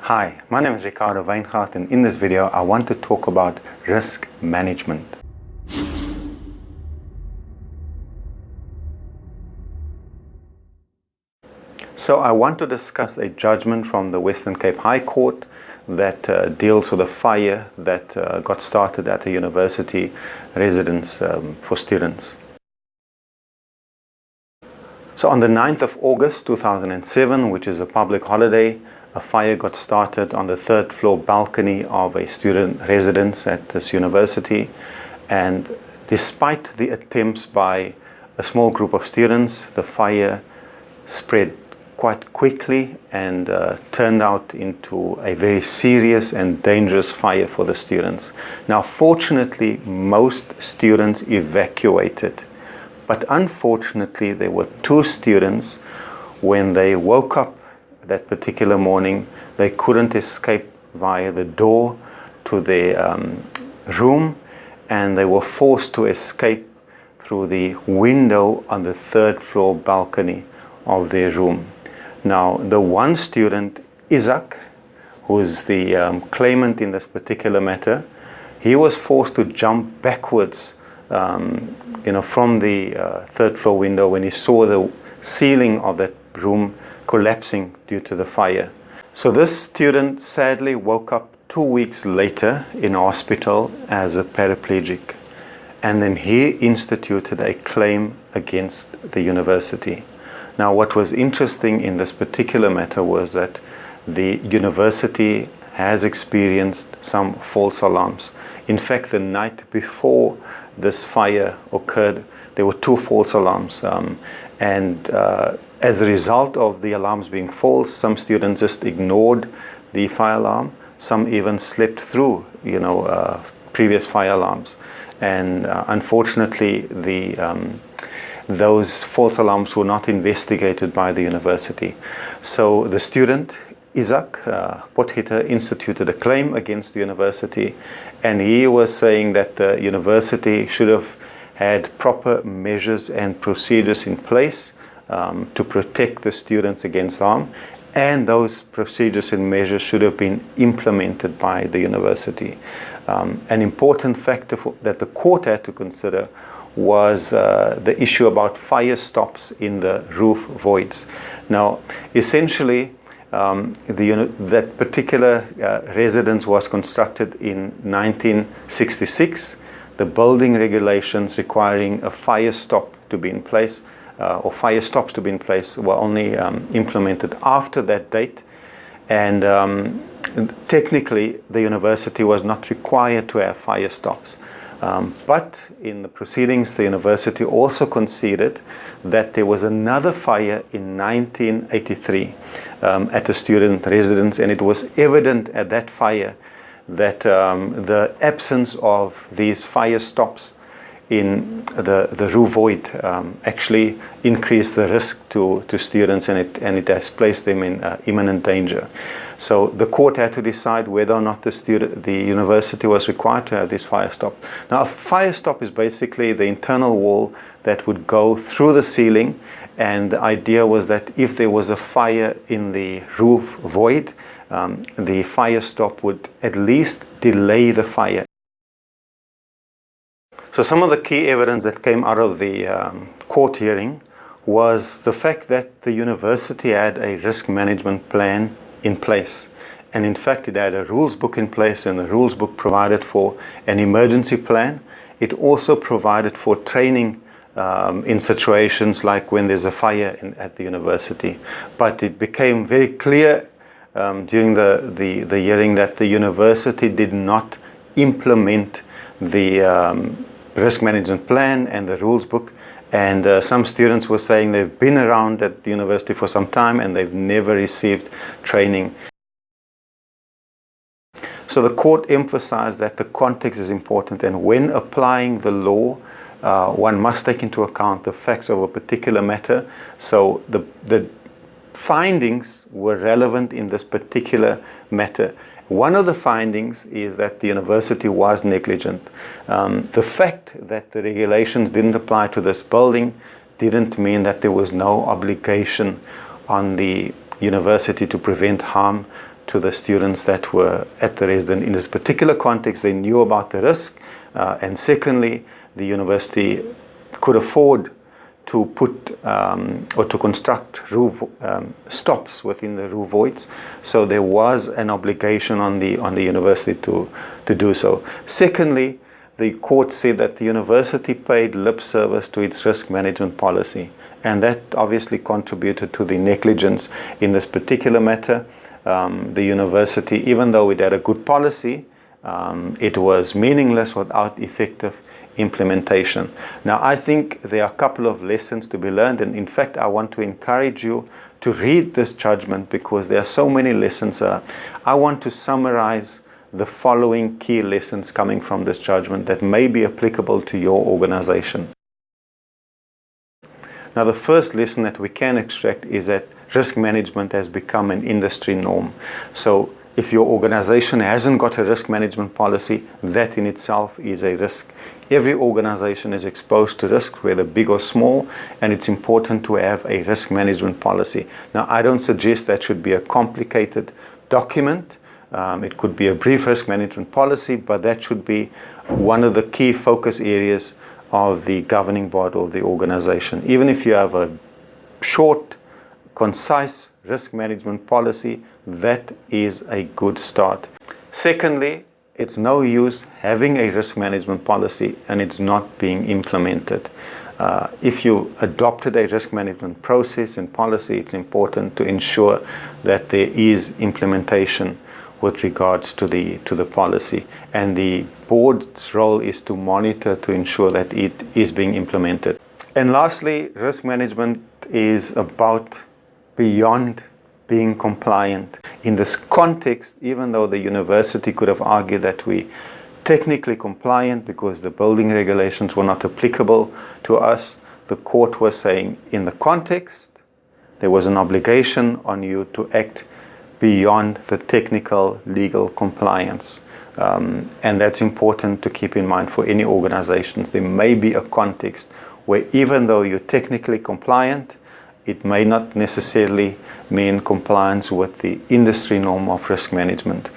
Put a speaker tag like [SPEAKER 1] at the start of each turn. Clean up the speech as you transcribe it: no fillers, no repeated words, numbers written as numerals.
[SPEAKER 1] Hi, my name is Ricardo Wyngaard, and in this video I want to talk about risk management. So I want to discuss a judgment from the Western Cape High Court that deals with a fire that got started at a university residence for students. So on the 9th of August 2007, which is a public holiday, a fire got started on the third floor balcony of a student residence at this university, and despite the attempts by a small group of students, the fire spread quite quickly and turned out into a very serious and dangerous fire for the students. Now, fortunately, most students evacuated, but unfortunately there were two students, when they woke up that particular morning, they couldn't escape via the door to their room, and they were forced to escape through the window on the third floor balcony of their room. Now, the one student, Isaac, who is the claimant in this particular matter, he was forced to jump backwards from the third floor window when he saw the ceiling of that room collapsing due to the fire. So this student sadly woke up 2 weeks later in hospital as a paraplegic, and then he instituted a claim against the university. Now, what was interesting in this particular matter was that the university has experienced some false alarms. In fact, the night before this fire occurred, there were two false alarms, and as a result of the alarms being false, some students just ignored the fire alarm. Some even slept through, previous fire alarms, and unfortunately, those false alarms were not investigated by the university. So the student, Isaac Potgieter, instituted a claim against the university, and he was saying that the university should have had proper measures and procedures in place to protect the students against harm, and those procedures and measures should have been implemented by the university. An important factor that the court had to consider was the issue about fire stops in the roof voids. Now, essentially, that particular residence was constructed in 1966. The building regulations requiring a fire stop to be in place, or fire stops to be in place, were only implemented after that date. And technically, the university was not required to have fire stops. But in the proceedings, the university also conceded that there was another fire in 1983 at a student residence, and it was evident at that fire that the absence of these fire stops in the roof void actually increased the risk to students, and it has placed them in imminent danger. So the court had to decide whether or not the university was required to have this fire stop. Now, a fire stop is basically the internal wall that would go through the ceiling, and the idea was that if there was a fire in the roof void, the fire stop would at least delay the fire. So some of the key evidence that came out of the court hearing was the fact that the university had a risk management plan in place. And in fact, it had a rules book in place, and the rules book provided for an emergency plan. It also provided for training in situations like when there's a fire at the university. But it became very clear during the hearing that the university did not implement the risk management plan and the rules book, and some students were saying they've been around at the university for some time and they've never received training. So the court emphasized that the context is important, and when applying the law, one must take into account the facts of a particular matter. So the findings were relevant in this particular matter. One of the findings is that the university was negligent. The fact that the regulations didn't apply to this building didn't mean that there was no obligation on the university to prevent harm to the students that were at the residence. In this particular context, they knew about the risk, and secondly, the university could afford to put or to construct roof stops within the roof voids. So there was an obligation on the university to do so. Secondly, the court said that the university paid lip service to its risk management policy, and that obviously contributed to the negligence in this particular matter. The university, even though it had a good policy, it was meaningless without effective implementation. Now, I think there are a couple of lessons to be learned, and in fact, I want to encourage you to read this judgment because there are so many lessons. I want to summarize the following key lessons coming from this judgment that may be applicable to your organization. Now, the first lesson that we can extract is that risk management has become an industry norm. So if your organization hasn't got a risk management policy, that in itself is a risk. Every organization is exposed to risk, whether big or small, and it's important to have a risk management policy. Now, I don't suggest that should be a complicated document. It could be a brief risk management policy, but that should be one of the key focus areas of the governing body of the organization. Even if you have a short, concise risk management policy, that is a good start. Secondly, it's no use having a risk management policy and it's not being implemented. If you adopted a risk management process and policy, it's important to ensure that there is implementation with regards to the policy, and the board's role is to monitor to ensure that it is being implemented. And lastly, risk management is about beyond being compliant. In this context, even though the university could have argued that we technically compliant because the building regulations were not applicable to us, the court was saying in the context there was an obligation on you to act beyond the technical legal compliance. And that's important to keep in mind for any organizations. There may be a context where even though you're technically compliant, it may not necessarily mean compliance with the industry norm of risk management.